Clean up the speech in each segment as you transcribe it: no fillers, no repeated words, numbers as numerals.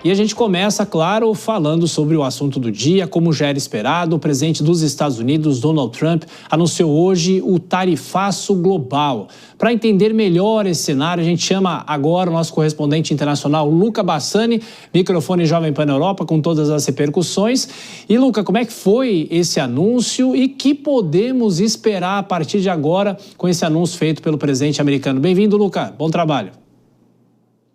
E a gente começa, claro, falando sobre o assunto do dia. Como já era esperado, o presidente dos Estados Unidos, Donald Trump, anunciou hoje o tarifaço global. Para entender melhor esse cenário, a gente chama agora o nosso correspondente internacional, Luca Bassani, microfone Jovem Pan Europa, com todas as repercussões. E, Luca, como é que foi esse anúncio e que podemos esperar a partir de agora com esse anúncio feito pelo presidente americano? Bem-vindo, Luca. Bom trabalho.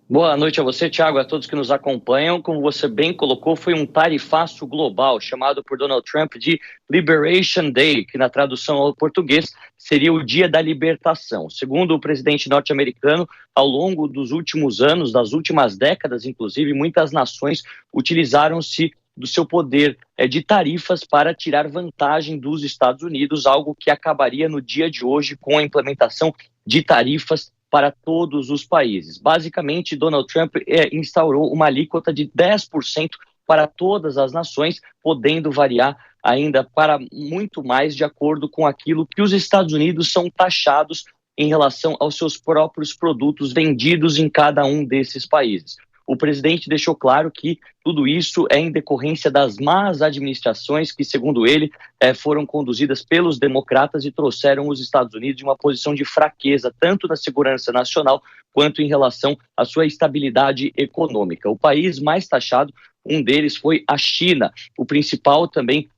Boa noite a você, Thiago, a todos que nos acompanham. Como você bem colocou, foi um tarifaço global, chamado por Donald Trump de Liberation Day, que na tradução ao português seria o Dia da Libertação. Segundo o presidente norte-americano, ao longo dos últimos anos, das últimas décadas, inclusive, muitas nações utilizaram-se do seu poder de tarifas para tirar vantagem dos Estados Unidos, algo que acabaria no dia de hoje com a implementação de tarifas para todos os países. Basicamente, Donald Trump instaurou uma alíquota de 10% para todas as nações, podendo variar ainda para muito mais de acordo com aquilo que os Estados Unidos são taxados em relação aos seus próprios produtos vendidos em cada um desses países. O presidente deixou claro que tudo isso é em decorrência das más administrações que, segundo ele, foram conduzidas pelos democratas e trouxeram os Estados Unidos de uma posição de fraqueza, tanto na segurança nacional quanto em relação à sua estabilidade econômica. O país mais taxado, um deles foi a China, o principal também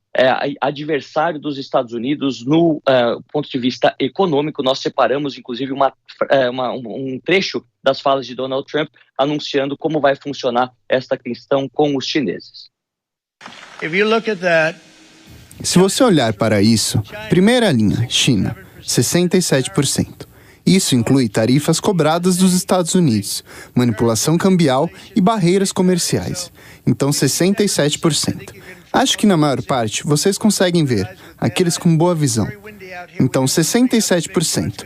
adversário dos Estados Unidos no ponto de vista econômico. Nós separamos, inclusive, um trecho das falas de Donald Trump anunciando como vai funcionar esta questão com os chineses. Se você olhar para isso, primeira linha, China, 67%. Isso inclui tarifas cobradas dos Estados Unidos, manipulação cambial e barreiras comerciais. Então, 67%. Acho que na maior parte vocês conseguem ver, aqueles com boa visão. Então, 67%.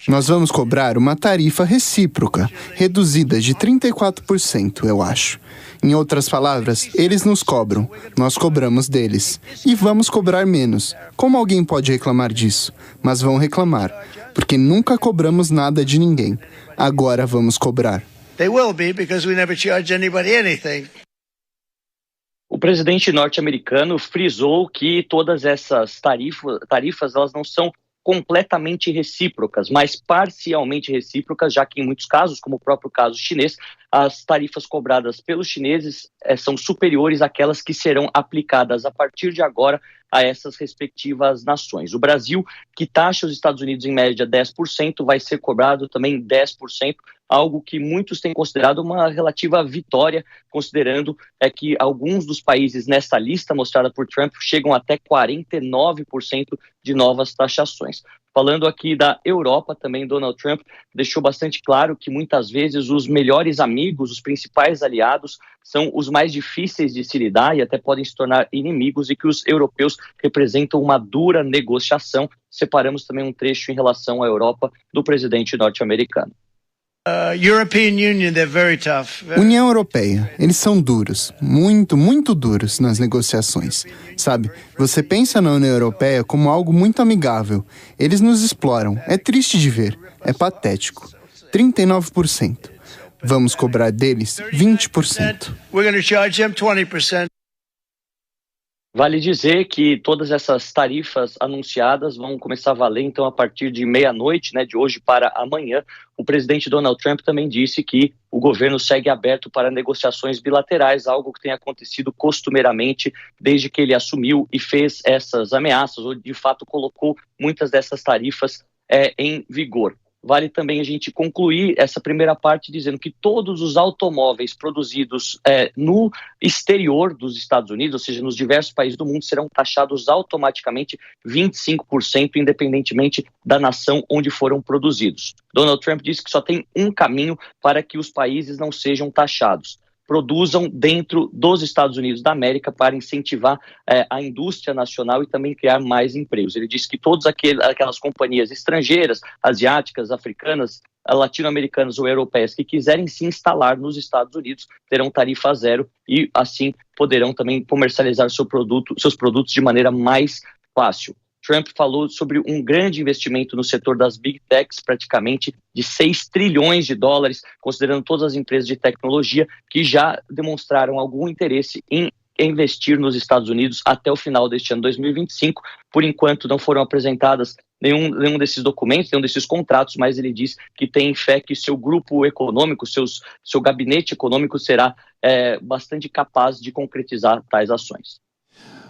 Nós vamos cobrar uma tarifa recíproca, reduzida de 34%, eu acho. Em outras palavras, eles nos cobram, nós cobramos deles. E vamos cobrar menos. Como alguém pode reclamar disso? Mas vão reclamar, porque nunca cobramos nada de ninguém. Agora vamos cobrar. They will be, because we never charge anybody anything. O presidente norte-americano frisou que todas essas tarifas elas não são completamente recíprocas, mas parcialmente recíprocas, já que em muitos casos, como o próprio caso chinês, as tarifas cobradas pelos chineses são superiores àquelas que serão aplicadas a partir de agora a essas respectivas nações. O Brasil, que taxa os Estados Unidos em média 10%, vai ser cobrado também 10%, algo que muitos têm considerado uma relativa vitória, considerando que alguns dos países nesta lista mostrada por Trump chegam até 49% de novas taxações. Falando aqui da Europa, também Donald Trump deixou bastante claro que muitas vezes os melhores amigos, os principais aliados, são os mais difíceis de se lidar e até podem se tornar inimigos, e que os europeus representam uma dura negociação. Separamos também um trecho em relação à Europa do presidente norte-americano. União Europeia, eles são duros, muito duros nas negociações. Sabe, você pensa na União Europeia como algo muito amigável. Eles nos exploram, é triste de ver, é patético. 39%. Vamos cobrar deles 20%. Vale dizer que todas essas tarifas anunciadas vão começar a valer, então, a partir de meia-noite, de hoje para amanhã. O presidente Donald Trump também disse que o governo segue aberto para negociações bilaterais, algo que tem acontecido costumeiramente desde que ele assumiu e fez essas ameaças, ou de fato colocou muitas dessas tarifas em vigor. Vale também a gente concluir essa primeira parte dizendo que todos os automóveis produzidos no exterior dos Estados Unidos, ou seja, nos diversos países do mundo, serão taxados automaticamente 25%, independentemente da nação onde foram produzidos. Donald Trump disse que só tem um caminho para que os países não sejam taxados: produzam dentro dos Estados Unidos da América, para incentivar a indústria nacional e também criar mais empregos. Ele disse que todas aquelas companhias estrangeiras, asiáticas, africanas, latino-americanas ou europeias que quiserem se instalar nos Estados Unidos terão tarifa zero e assim poderão também comercializar seus produtos de maneira mais fácil. Trump falou sobre um grande investimento no setor das Big Techs, praticamente de 6 trilhões de dólares, considerando todas as empresas de tecnologia que já demonstraram algum interesse em investir nos Estados Unidos até o final deste ano 2025. Por enquanto não foram apresentadas nenhum desses documentos, nenhum desses contratos, mas ele diz que tem fé que seu grupo econômico, seu gabinete econômico será bastante capaz de concretizar tais ações.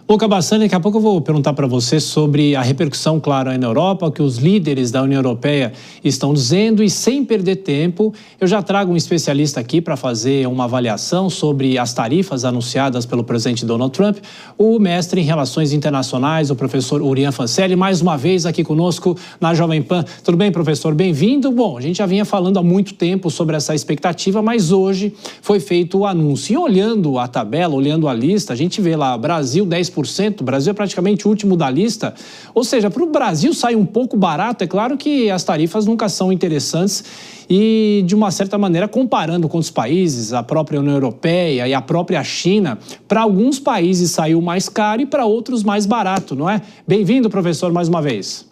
Luca Bassani, daqui a pouco eu vou perguntar para você sobre a repercussão, claro, aí na Europa, o que os líderes da União Europeia estão dizendo, e sem perder tempo, eu já trago um especialista aqui para fazer uma avaliação sobre as tarifas anunciadas pelo presidente Donald Trump, o mestre em Relações Internacionais, o professor Urian Fancelli, mais uma vez aqui conosco na Jovem Pan. Tudo bem, professor? Bem-vindo. Bom, a gente já vinha falando há muito tempo sobre essa expectativa, mas hoje foi feito o anúncio. E olhando a tabela, olhando a lista, a gente vê lá, Brasil 10%, o Brasil é praticamente o último da lista, ou seja, para o Brasil sair um pouco barato, é claro que as tarifas nunca são interessantes e, de uma certa maneira, comparando com os países, a própria União Europeia e a própria China, para alguns países saiu mais caro e para outros mais barato, não é? Bem-vindo, professor, mais uma vez.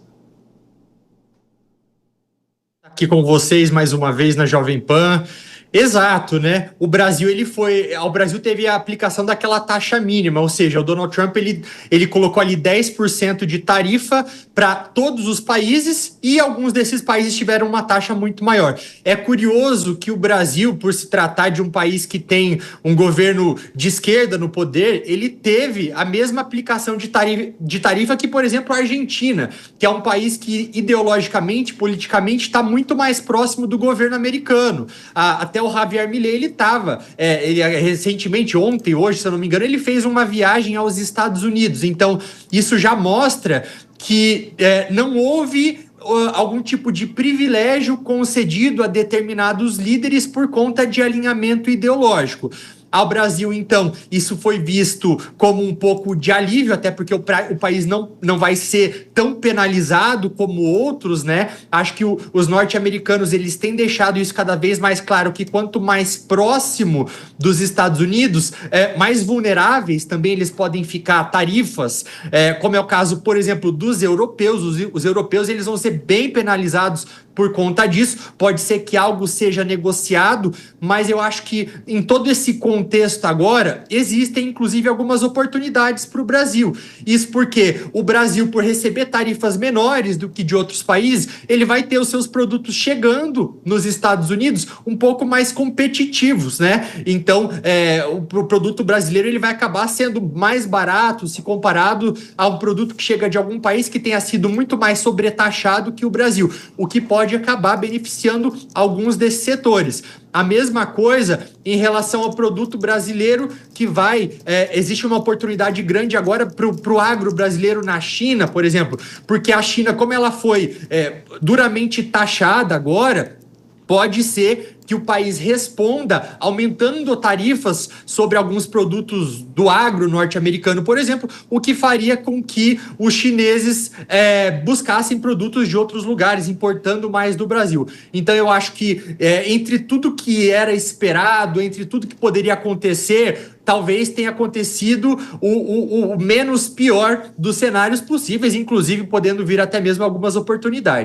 Aqui com vocês mais uma vez na Jovem Pan. Exato, né? O Brasil teve a aplicação daquela taxa mínima, ou seja, o Donald Trump ele colocou ali 10% de tarifa para todos os países e alguns desses países tiveram uma taxa muito maior. É curioso que o Brasil, por se tratar de um país que tem um governo de esquerda no poder, ele teve a mesma aplicação de tarifa que, por exemplo, a Argentina, que é um país que ideologicamente, politicamente, está muito mais próximo do governo americano. Até o Javier Milei, ele recentemente, ontem, hoje, se eu não me engano, ele fez uma viagem aos Estados Unidos. Então, isso já mostra que não houve algum tipo de privilégio concedido a determinados líderes por conta de alinhamento ideológico. Ao Brasil, então, isso foi visto como um pouco de alívio, até porque o país não vai ser tão penalizado como outros, né? Acho que os norte-americanos, eles têm deixado isso cada vez mais claro, que quanto mais próximo dos Estados Unidos, mais vulneráveis também eles podem ficar a tarifas, como é o caso, por exemplo, dos europeus. Os europeus, eles vão ser bem penalizados por conta disso. Pode ser que algo seja negociado, mas eu acho que em todo esse contexto agora, existem inclusive algumas oportunidades para o Brasil. Isso porque o Brasil, por receber tarifas menores do que de outros países, ele vai ter os seus produtos chegando nos Estados Unidos um pouco mais competitivos, né? Então, o produto brasileiro ele vai acabar sendo mais barato se comparado a um produto que chega de algum país que tenha sido muito mais sobretaxado que o Brasil, o que pode acabar beneficiando alguns desses setores. A mesma coisa em relação ao produto brasileiro, que existe uma oportunidade grande agora para o agro brasileiro na China, por exemplo, porque a China, como ela foi duramente taxada agora, pode ser que o país responda aumentando tarifas sobre alguns produtos do agro norte-americano, por exemplo, o que faria com que os chineses buscassem produtos de outros lugares, importando mais do Brasil. Então eu acho que entre tudo que era esperado, entre tudo que poderia acontecer, talvez tenha acontecido o menos pior dos cenários possíveis, inclusive podendo vir até mesmo algumas oportunidades.